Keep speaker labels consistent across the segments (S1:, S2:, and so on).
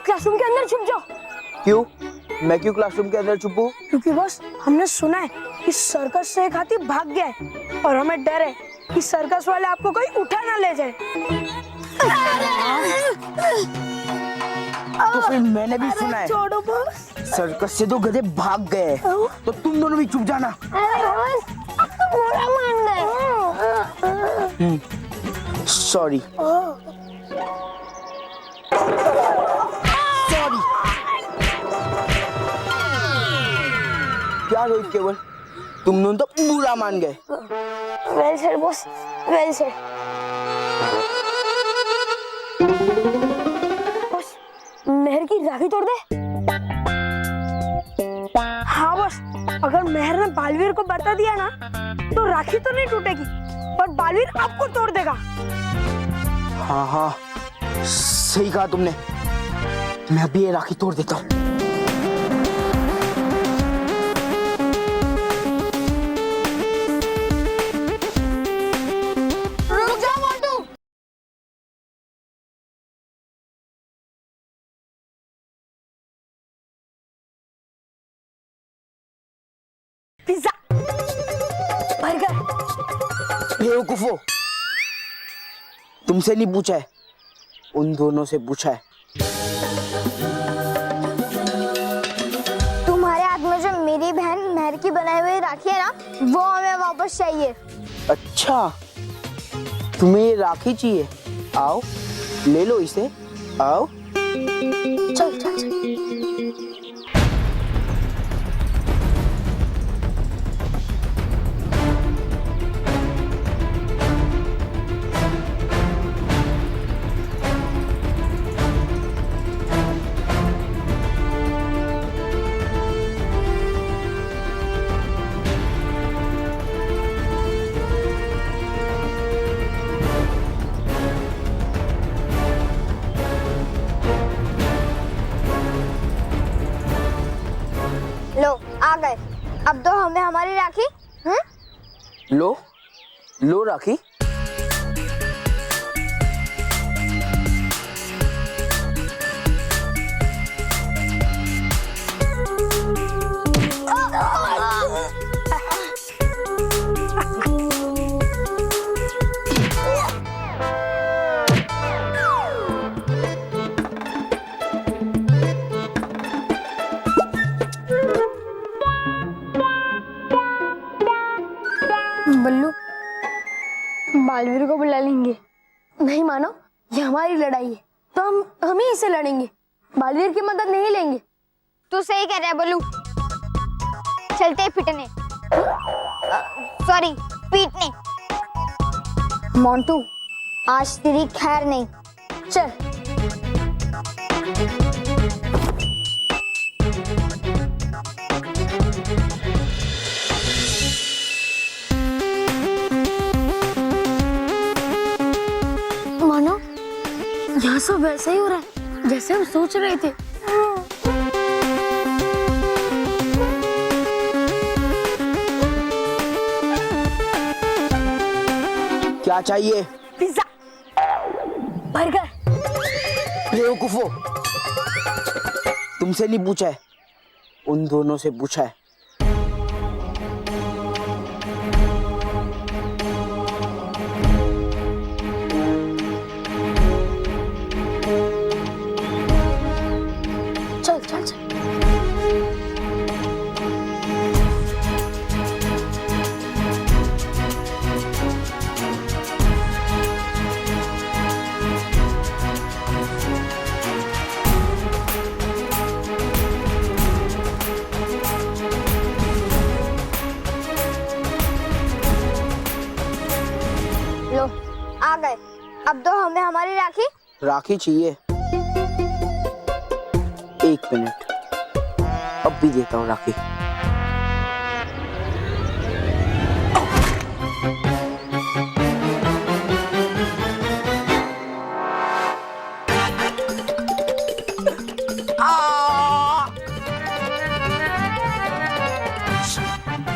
S1: Classroom के अंदर छुप जाओ।
S2: क्यों? मैं क्यों क्लासरूम के अंदर छुपूं?
S1: क्योंकि बॉस हमने सुना है कि सर्कस से एक हाथी भाग गया है और हमें डर है कि सर्कस वाले आपको कोई उठा ना ले जाए।
S2: तो फिर मैंने भी सुना है
S1: छोड़ो बॉस।
S2: सर्कस से दो गधे भाग गए, तो तुम दोनों भी चुप जाना।
S3: अरे बॉस, अब तो बुरा मान गए।
S2: Sorry sorry. क्या रोहित केवल, तुम दोनों तो बुरा मान गए।
S1: Well said boss, well said. Boss, Mehar की राखी तोड़ दे। हाँ बॉस, अगर मेहर ने बालवीर को बता दिया ना तो राखी तो नहीं टूटेगी, पर बालवीर आपको तोड़ देगा।
S2: हाँ हाँ, सही कहा तुमने। मैं अभी ये राखी तोड़ देता हूँ।
S3: रुक जाओ मोंटू।
S1: Pizza, burger.
S2: बेवकूफो, तुमसे नहीं पूछा है, उन दोनों से पूछा है।
S3: तुम्हारे हाथ में जो मेरी बहन मेहर की बनाई हुई राखी है ना, वो हमें वापस चाहिए।
S2: अच्छा, तुम्हें ये राखी चाहिए? आओ ले लो इसे, आओ।
S1: चल चल चल।
S3: लो आ गए, अब दो हमें हमारी राखी।
S2: लो लो राखी।
S1: बल्लू, बालवीर को बुला लेंगे। नहीं मानो, ये हमारी लड़ाई है तो हम ही इसे लड़ेंगे, बालवीर की मदद नहीं लेंगे।
S3: तू सही कह रहा है बल्लू, चलते पिटने, सॉरी पीटने। मोंटू, आज तेरी खैर नहीं।
S1: चल। मानो, यहाँ सब वैसे ही हो रहा है जैसे हम सोच रहे थे।
S2: क्या चाहिए?
S1: Pizza, burger.
S2: बेवकूफो, तुमसे नहीं पूछा है, उन दोनों से पूछा है।
S1: चल चल चल।
S3: लो आ गए, अब दो हमें हमारी राखी।
S2: राखी चाहिए? एक मिनट, अब भी देता हूँ राखी।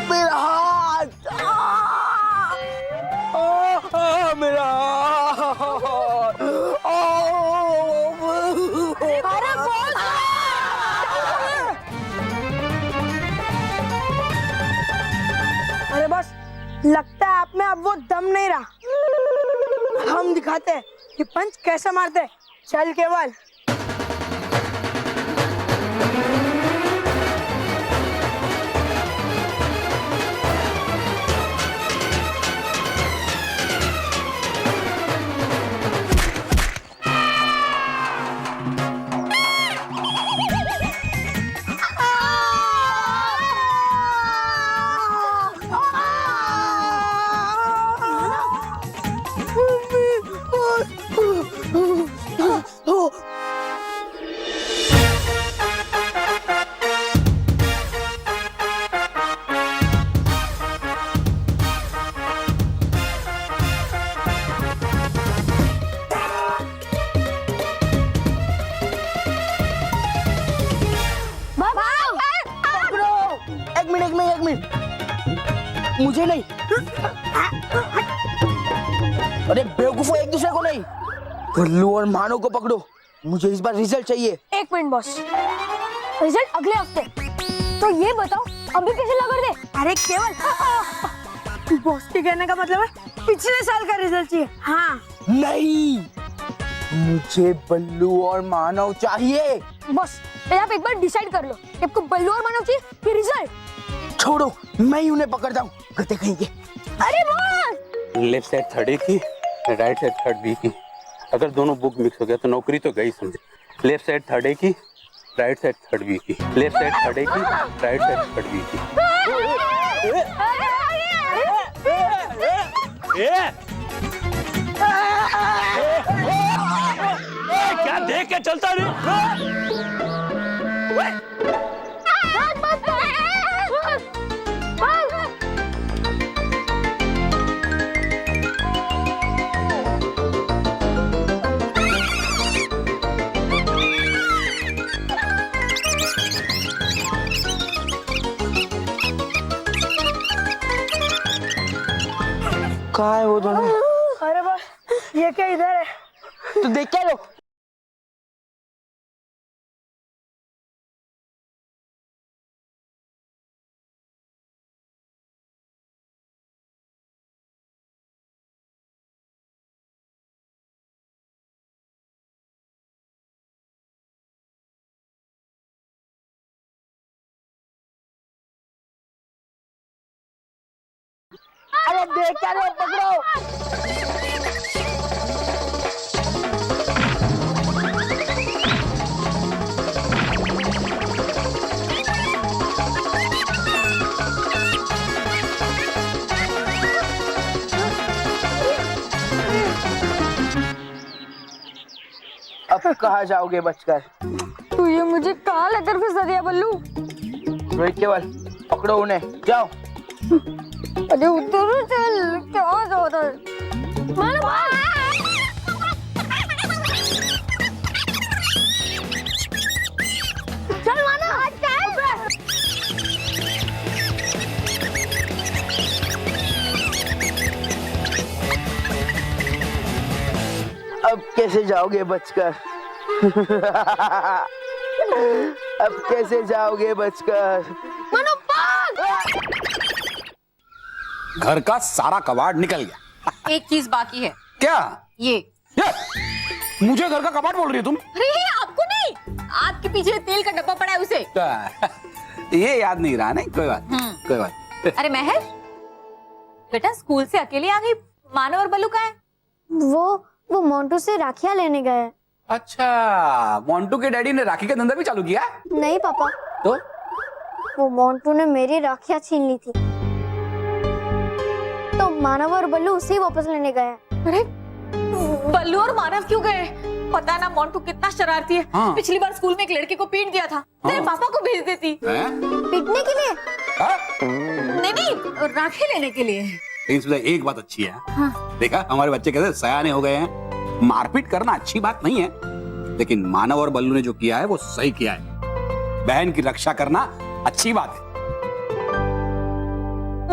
S2: मेरा हाथ, मेरा हाथ।
S1: अरे
S4: लगता है आप में अब वो दम नहीं रहा। हम दिखाते हैं कि पंच कैसे मारते हैं। चल केवल।
S2: एक मिनट, मुझे नहीं। अरे बेवकूफो, एक दूसरे को नहीं, बल्लू और मानो को पकड़ो। मुझे इस बार रिजल्ट चाहिए।
S1: एक मिनट बॉस, रिजल्ट अगले हफ्ते। तो ये बताओ अभी कैसे लगा दे?
S4: अरे केवल, बॉस के कहने का मतलब है पिछले साल का रिजल्ट चाहिए। हाँ
S2: नहीं, मुझे बल्लू और मानव चाहिए।
S1: बॉस आप एक बार डिसाइड कर लो कि आपको बल्लू और मानव चाहिए कि रिजल्ट।
S2: छोड़ो, मैं ही उन्हें पकड़ता हूँ, गते कहेंगे।
S1: अरे boss,
S5: left side third A की, राइट साइड थर्ड बी की। अगर दोनों बुक मिक्स हो गया तो नौकरी तो गई समझे। लेफ्ट साइड थर्ड ए की, राइट साइड थर्ड बी की। लेफ्ट साइड थर्ड ए की, राइट साइड थर्ड बी की।
S6: क्या देख के चलता नहीं?
S2: कहाँ है वो दोनों?
S4: अरे बॉस, ये क्या इधर है?
S2: तो देख क्या लो। अरे देख क्या लो, पकड़ो। अब कहाँ जाओगे बचकर?
S1: तू ये मुझे कहाँ लेकर फंसा दिया बल्लू?
S2: रोहित केवल, पकड़ो उन्हें, जाओ।
S1: अरे उधर चल, क्या जा रहा है? मानो चल, मानो चल।
S2: अब कैसे जाओगे बचकर? अब कैसे जाओगे बचकर?
S1: मानो भाग।
S5: घर का सारा कबाड़ निकल गया।
S7: एक चीज बाकी है।
S5: क्या?
S7: ये
S5: मुझे घर का कबाड़ बोल रही है तुम?
S7: अरे आपको नहीं, आपके पीछे तेल का डब्बा पड़ा है उसे।
S5: ये याद नहीं रहा। नहीं, कोई बात, कोई बात।
S7: अरे महर, बेटा स्कूल से अकेले आ गई, मानव और बल्लू कहाँ है?
S3: वो मोंटू से राखियां लेने गए हैं।
S5: अच्छा, मोंटू के डैडी ने राखी का धंधा भी चालू किया?
S3: नहीं पापा,
S5: तो
S3: वो मोंटू ने मेरी राखियां छीन ली थी, तो मानव और बल्लू उसे ही वापस लेने गए हैं।
S7: अरे बल्लू और मानव क्यों गए? पता ना मोंटू कितना शरारती है।
S5: हाँ।
S7: पिछली बार स्कूल में एक लड़के को पीट दिया था। तेरे पापा को भेज देती।
S3: पीटने के लिए?
S7: नहीं, राखी लेने के लिए।
S5: लेकिन एक बात अच्छी है। हाँ। देखा, हमारे बच्चे कैसे सयाने हो गए हैं। मारपीट करना अच्छी बात नहीं है, लेकिन मानव और बल्लू ने जो किया है वो सही किया है। बहन की रक्षा करना अच्छी बात है।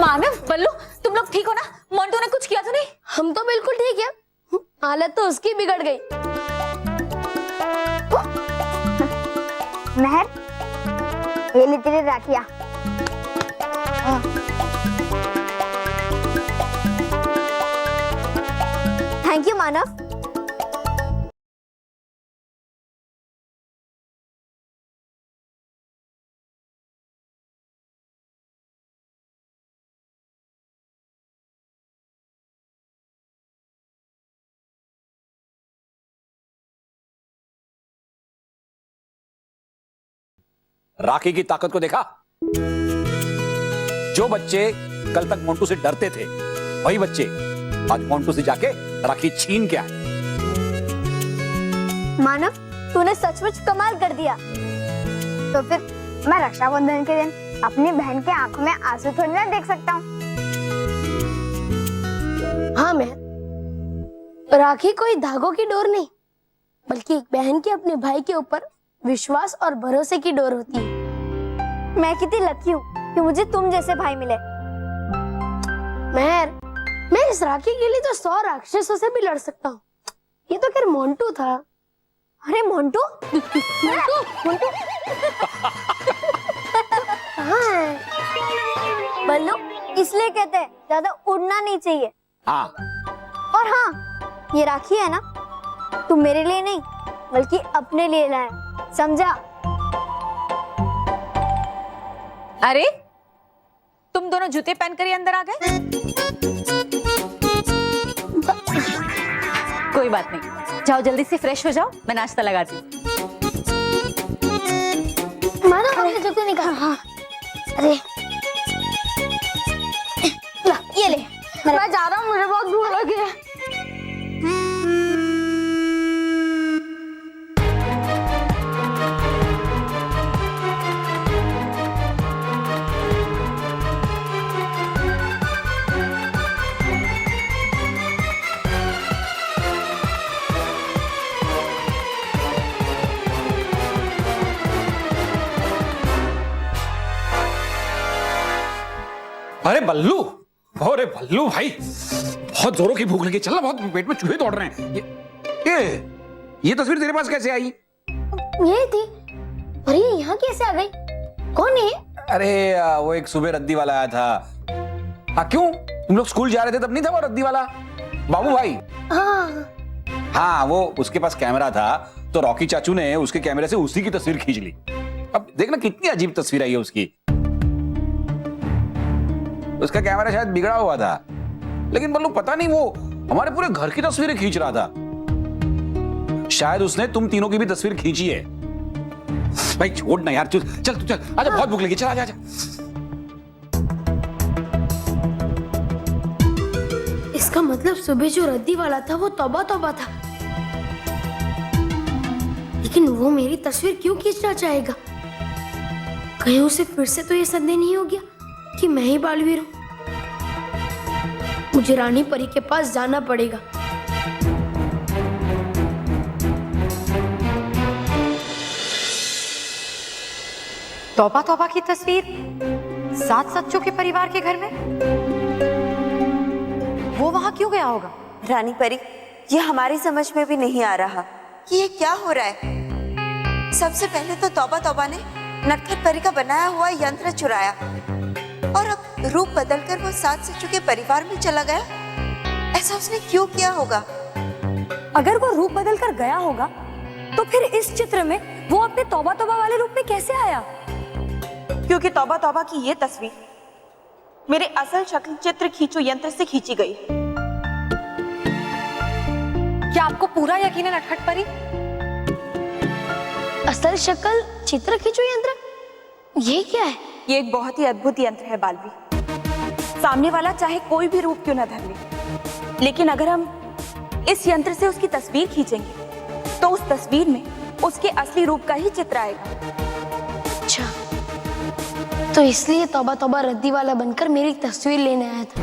S7: मानव, बल्लू, तुम लोग ठीक हो ना? मोंटू ने कुछ किया तो नहीं?
S1: हम तो बिल्कुल ठीक है, हालत तो उसकी बिगड़ गई।
S3: महर, ये ली तेरी राखियां। मानव।
S5: राखी की ताकत को देखा? जो बच्चे कल तक मोंटू से डरते थे, वही बच्चे आज मोंटू से जाके राखी छीन के आए।
S3: मानव, तूने सचमुच कमाल कर दिया। तो फिर मैं रक्षाबंधन के दिन अपनी बहन के आंखों में आंसू थोड़ी ना देख सकता हूँ।
S1: हाँ मैं राखी कोई धागों की डोर नहीं, बल्कि एक बहन की अपने भाई के ऊपर विश्वास और भरोसे की डोर होती है।
S3: मैं कितनी लकी हूँ कि मुझे तुम जैसे भाई मिले।
S1: मैं इस राखी के लिए तो 100 राक्षसों से भी लड़ सकता हूँ। ये तो खैर मोंटू था।
S3: अरे मोंटू?
S1: मोंटू मोंटू हाँ
S3: बल्लू, इसलिए कहते हैं ज्यादा उड़ना नहीं चाहिए।
S5: हाँ,
S3: और हाँ, ये राखी है ना, तू मेरे लिए नहीं बल्कि अपने लिए लाया, समझा?
S7: अरे तुम दोनों जूते पहनकर ही अंदर आ गए? कोई बात नहीं, जाओ जल्दी से फ्रेश हो जाओ, मैं नाश्ता लगाती हूँ।
S1: मानो हमने जूते निकाल। हाँ अरे
S3: ला, ये ले।
S1: मैं जा रहा हूँ, मुझे बहुत भूख लगी है।
S5: अरे बल्लू, अरे बल्लू भाई, बहुत जोरों की भूख लगी, चल ना, बहुत पेट में चूहे दौड़ रहे हैं। ये तस्वीर तेरे पास कैसे आई?
S1: ये थी। अरे ये यहाँ कैसे आ गई? कौन है?
S5: अरे वो एक सुबह रद्दी वाला आया था। हाँ क्यों, तुम लोग स्कूल जा रहे थे तब नहीं था वो रद्दी वाला बाबू भाई?
S1: हाँ
S5: हाँ, वो उसके पास कैमरा था तो रॉकी चाचू ने उसके कैमरे से उसी की तस्वीर खींच ली। अब देखना कितनी अजीब तस्वीर आई है उसकी। उसका कैमरा शायद बिगड़ा हुआ था, लेकिन बल्लू पता नहीं वो हमारे पूरे घर की तस्वीरें खींच रहा था। शायद उसने तुम तीनों की भी तस्वीर खींची है। भाई छोड़ ना यार, चल तू चल, आजा, बहुत भूख लगी, चल आजा आजा।
S1: इसका मतलब सुबह जो रद्दी वाला था वो तौबा तौबा था, लेकिन वो मेरी तस्वीर क्यों खींचना चाहेगा? कहीं उसे फिर से तो ये संदेह नहीं हो गया कि मैं ही बालवीर हूं? मुझे रानी परी के पास जाना पड़ेगा।
S8: तौबा तौबा की तस्वीर 7 सच्चों के परिवार के घर में? वो वहां क्यों गया होगा?
S9: रानी परी, ये हमारी समझ में भी नहीं आ रहा कि ये क्या हो रहा है। सबसे पहले तो तौबा तौबा ने नटखट परी का बनाया हुआ यंत्र चुराया और अब रूप बदलकर वो 7 सच्चों के परिवार में चला गया। ऐसा उसने क्यों किया होगा?
S8: अगर वो रूप बदल कर गया होगा तो फिर इस चित्र में वो अपने तौबा तौबा वाले रूप में कैसे आया?
S9: क्योंकि तौबा तौबा की ये तस्वीर मेरे असल शक्ल चित्र खींचो यंत्र से खींची गई।
S8: क्या आपको पूरा यकीन है नटखट परी?
S1: असल शक्ल चित्र खींचो यंत्र, ये क्या है?
S9: ये एक बहुत ही अद्भुत यंत्र है बालवी। सामने वाला चाहे कोई भी रूप क्यों न धर ले, लेकिन अगर हम इस यंत्र से उसकी तस्वीर खींचेंगे तो उस तस्वीर में उसके असली रूप का ही चित्र आएगा।
S1: अच्छा, तो इसलिए तौबा तौबा रद्दी वाला बनकर मेरी तस्वीर लेने आया था।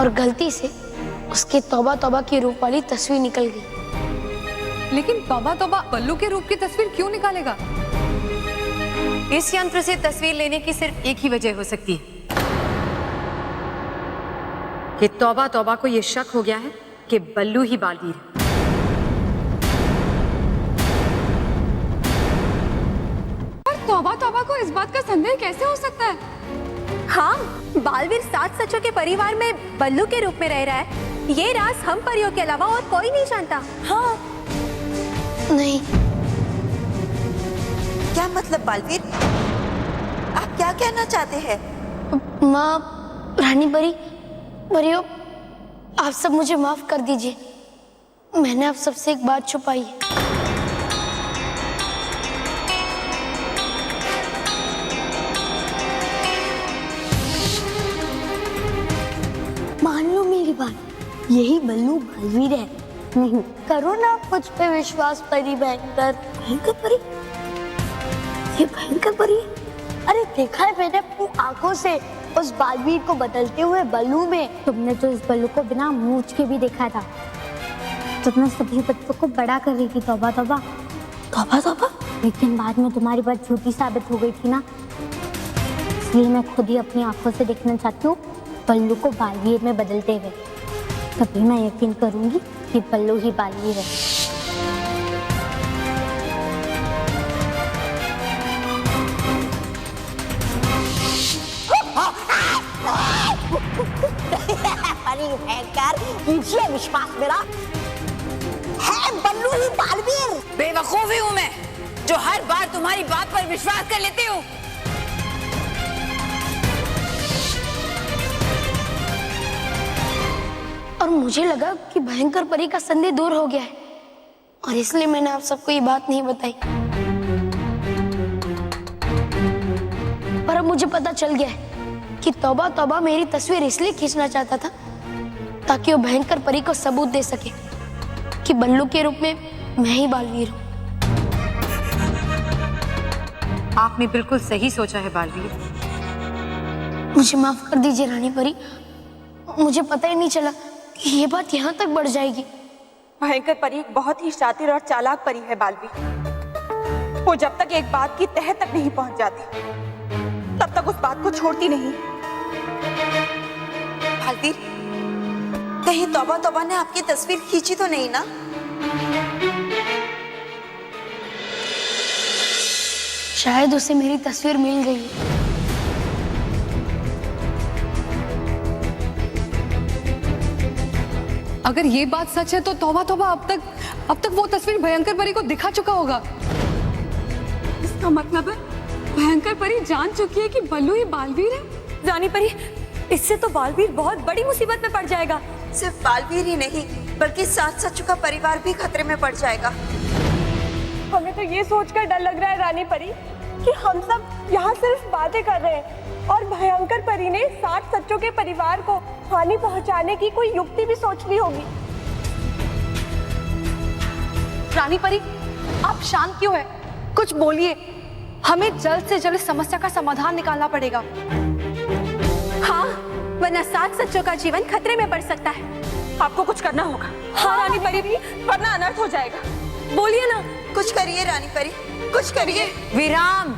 S1: और गलती से उसके तौबा तौबा की रूप वाली तस्वीर निकल गई।
S8: लेकिन तौबा तौबा बल्लू के रूप की तस्वीर क्यों निकालेगा? इस यंत्र से तस्वीर लेने की सिर्फ एक ही वजह हो सकती है कि तौबा तौबा को यह शक हो गया है कि बल्लू ही बालवीर है।
S10: पर तौबा तौबा को इस बात का संदेह कैसे हो सकता है?
S9: हाँ,
S8: बालवीर 7 सचों के परिवार में बल्लू के रूप में रह रहा है, ये राज हम परियों के अलावा और कोई नहीं जानता।
S9: हाँ,
S1: नहीं,
S9: क्या मतलब बालवीर? आप क्या कहना चाहते हैं?
S1: माँ रानी परी, परियों, आप सब मुझे माफ कर दीजिए। मैंने आप सबसे एक बात छुपाई है। मान लो मेरी बात, यही बल्लू बालवीर है। नहीं, करो ना मुझ पे विश्वास परी। भयंकर भयंकर परी, ये भयंकर परी है। अरे देखा है मैंने अपनी आंखों से उस बालवीर को बदलते हुए बल्लू में।
S3: तुमने तो इस बल्लू को बिना मूंछ के भी देखा था। तुमने सभी बच्चों को बड़ा कर रही थी, तौबा तौबा।
S1: तौबा तौबा।
S3: लेकिन बाद में तुम्हारी बात झूठी साबित हो गई थी ना, इसलिए मैं खुद ही अपनी आंखों से देखना चाहती हूँ बल्लू को बालवीर में बदलते हुए। तभी मैं यकीन करूंगी कि बल्लू ही बालवीर है।
S4: कीजिए विश्वास मेरा, है बल्लू ही बालवीर।
S8: बेवकूफी हूँ मैं, जो हर बार तुम्हारी बात पर विश्वास कर लेती हूँ।
S1: और मुझे लगा कि भयंकर परी का संदेह दूर हो गया है, और इसलिए मैंने आप सबको ये बात नहीं बताई। पर अब मुझे पता चल गया है कि तौबा तौबा मेरी तस्वीर इसलिए खींचना चाहता था ताकि वो भयंकर परी को सबूत दे सके कि बल्लू के रूप में मैं ही बालवीर हूँ।
S8: आपने बिल्कुल सही सोचा है बालवीर।
S1: मुझे माफ कर दीजिए रानी परी, मुझे पता ही नहीं चला कि ये बात यहाँ तक बढ़ जाएगी।
S10: भयंकर परी एक बहुत ही शातिर और चालाक परी है बालवीर। वो जब तक एक बात की तह तक नहीं पहुंच जाती, तब तक उस बात को छोड़ती नहीं।
S9: बालवीर, कहीं तौबा तौबा ने आपकी तस्वीर खींची तो नहीं ना?
S1: शायद उसे मेरी तस्वीर मिल गई।
S8: अगर ये बात सच है तो तौबा तौबा अब तक वो तस्वीर भयंकर परी को दिखा चुका होगा। इसका मतलब है भयंकर परी जान चुकी है कि बल्लू ही बालवीर है।
S7: रानी परी, इससे तो बालवीर बहुत बड़ी मुसीबत में पड़ जाएगा।
S9: सिर्फ बालवीर ही नहीं, बल्कि 7 सचों का परिवार भी खतरे में पड़ जाएगा।
S10: हमें तो ये सोचकर डर लग रहा है रानी परी कि हम सब यहाँ सिर्फ बातें कर रहे हैं और भयंकर परी ने 7 सचों के परिवार को हानि पहुँचाने की कोई युक्ति भी सोच ली होगी।
S7: रानी परी, आप शांत क्यों है? कुछ बोलिए, हमें जल्द से जल्द समस्या का समाधान निकालना पड़ेगा।
S3: हाँ, वरना 7 सचों का जीवन खतरे में पड़ सकता है।
S10: आपको कुछ करना होगा। हाँ रानी परी, वरना अनर्थ हो जाएगा।
S7: बोलिए ना।
S9: कुछ करिए रानी परी, कुछ करिए।
S8: विराम।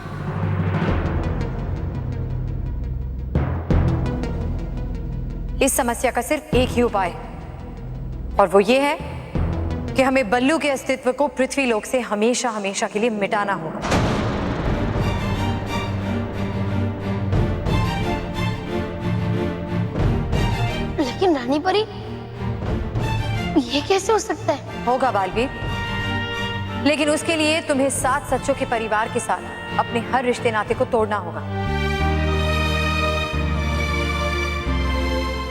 S8: इस समस्या का सिर्फ एक ही उपाय है, और वो ये है कि हमें बल्लू के अस्तित्व को पृथ्वी लोक से हमेशा हमेशा के लिए मिटाना होगा।
S1: लेकिन रानी परी, ये कैसे हो सकता है?
S8: होगा बालवीर, लेकिन उसके लिए तुम्हें 7 सचों के परिवार के साथ अपने हर रिश्ते नाते को तोड़ना होगा।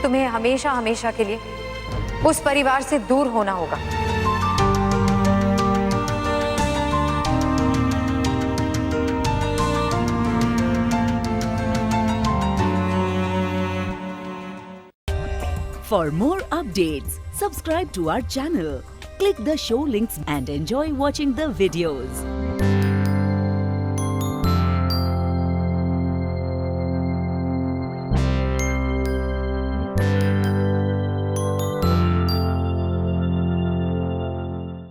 S8: तुम्हें हमेशा हमेशा के लिए उस परिवार से दूर होना होगा।
S11: For more updates, subscribe to our channel, click the show links and enjoy watching the videos.